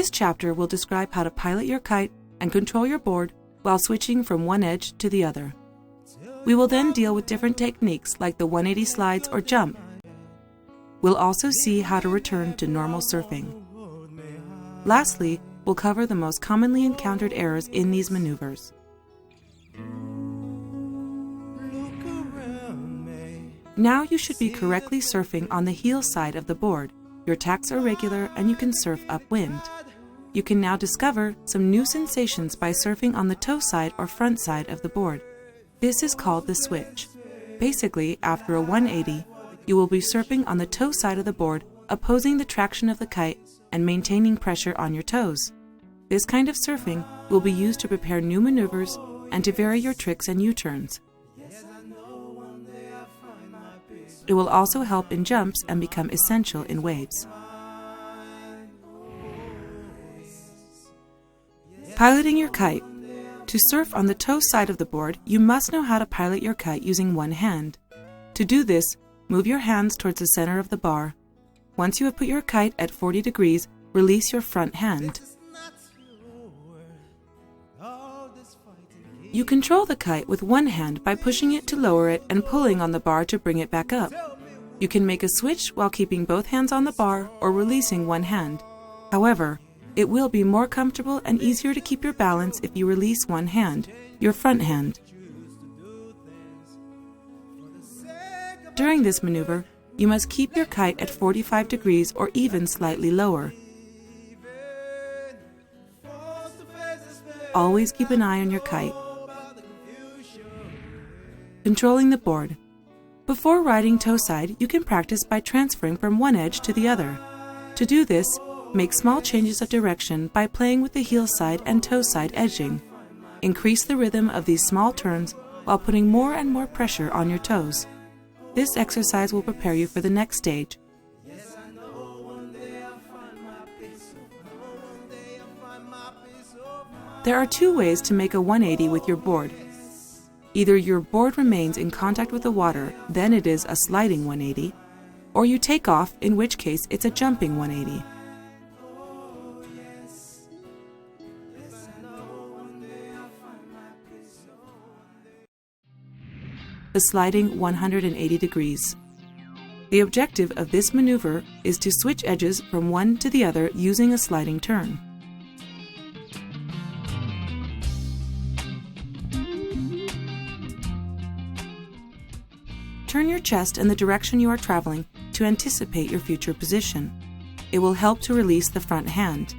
This chapter will describe how to pilot your kite and control your board while switching from one edge to the other. We will then deal with different techniques like the 180 slides or jump. We'll also see how to return to normal surfing. Lastly, we'll cover the most commonly encountered errors in these maneuvers. Now you should be correctly surfing on the heel side of the board. Your tacks are regular and you can surf upwind. You can now discover some new sensations by surfing on the toe side or front side of the board. This is called the switch. Basically, after a 180, you will be surfing on the toe side of the board, opposing the traction of the kite and maintaining pressure on your toes. This kind of surfing will be used to prepare new maneuvers and to vary your tricks and U-turns. It will also help in jumps and become essential in waves. Piloting your kite. To surf on the toe side of the board, you must know how to pilot your kite using one hand. To do this, move your hands towards the center of the bar. Once you have put your kite at 40 degrees, release your front hand. You control the kite with one hand by pushing it to lower it and pulling on the bar to bring it back up. You can make a switch while keeping both hands on the bar or releasing one hand. However, it will be more comfortable and easier to keep your balance if you release one hand, your front hand. During this maneuver, you must keep your kite at 45 degrees or even slightly lower. Always keep an eye on your kite. Controlling the board. Before riding toe side, you can practice by transferring from one edge to the other. To do this, make small changes of direction by playing with the heel side and toe side edging. Increase the rhythm of these small turns while putting more and more pressure on your toes. This exercise will prepare you for the next stage. There are two ways to make a 180 with your board. Either your board remains in contact with the water, then it is a sliding 180, or you take off, in which case it's a jumping 180. The sliding 180 degrees. The objective of this maneuver is to switch edges from one to the other using a sliding turn. Turn your chest in the direction you are traveling to anticipate your future position. It will help to release the front hand.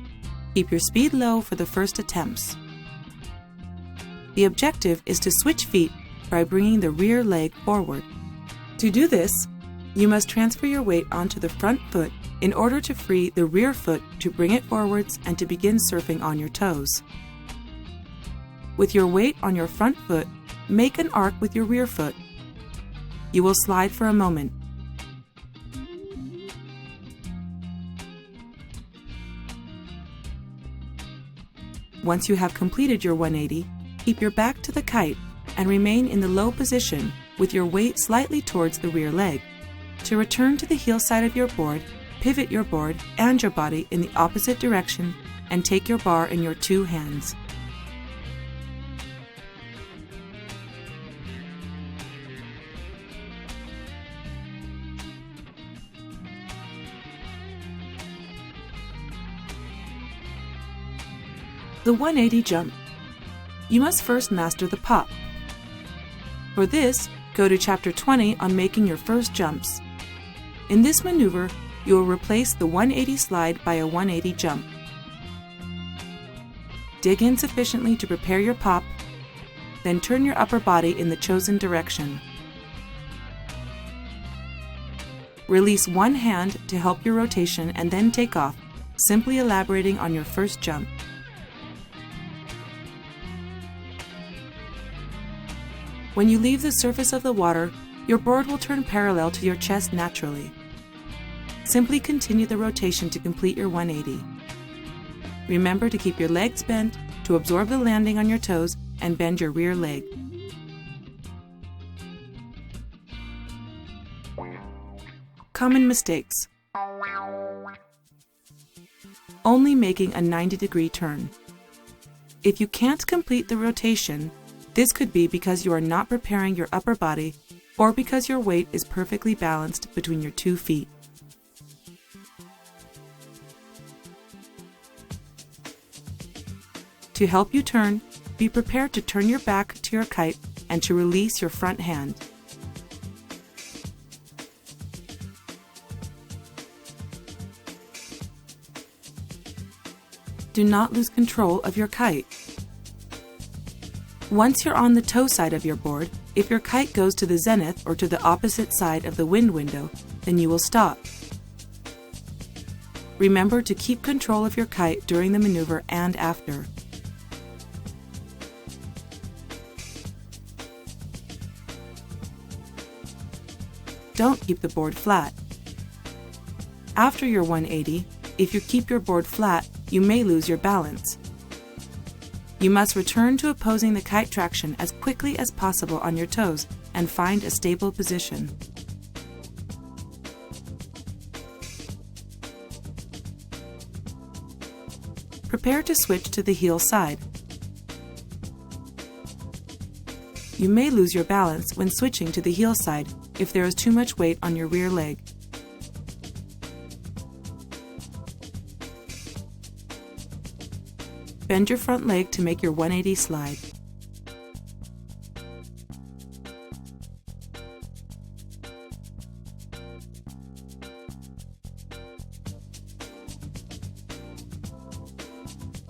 Keep your speed low for the first attempts. The objective is to switch feet by bringing the rear leg forward. To do this, you must transfer your weight onto the front foot in order to free the rear foot to bring it forwards and to begin surfing on your toes. With your weight on your front foot, make an arc with your rear foot. You will slide for a moment. Once you have completed your 180, keep your back to the kite and remain in the low position with your weight slightly towards the rear leg. To return to the heel side of your board, pivot your board and your body in the opposite direction and take your bar in your two hands. The 180 jump. You must first master the pop. For this, go to Chapter 20 on making your first jumps. In this maneuver, you will replace the 180 slide by a 180 jump. Dig in sufficiently to prepare your pop, then turn your upper body in the chosen direction. Release one hand to help your rotation and then take off, simply elaborating on your first jump. When you leave the surface of the water, your board will turn parallel to your chest naturally. Simply continue the rotation to complete your 180. Remember to keep your legs bent to absorb the landing on your toes and bend your rear leg. Common mistakes. only making a 90-degree turn. If you can't complete the rotation, this could be because you are not preparing your upper body or because your weight is perfectly balanced between your 2 feet. To help you turn, be prepared to turn your back to your kite and to release your front hand. Do not lose control of your kite. Once you're on the toe side of your board, if your kite goes to the zenith or to the opposite side of the wind window, then you will stop. Remember to keep control of your kite during the maneuver and after. Don't keep the board flat. After your 180, if you keep your board flat, you may lose your balance. You must return to opposing the kite traction as quickly as possible on your toes and find a stable position. Prepare to switch to the heel side. You may lose your balance when switching to the heel side if there is too much weight on your rear leg. Bend your front leg to make your 180 slide.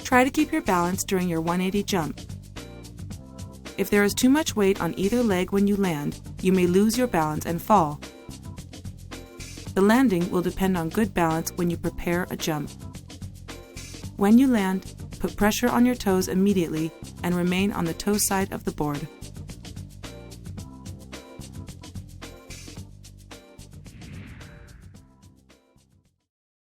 Try to keep your balance during your 180 jump. If there is too much weight on either leg when you land, you may lose your balance and fall. The landing will depend on good balance when you prepare a jump. When you land, put pressure on your toes immediately and remain on the toe side of the board.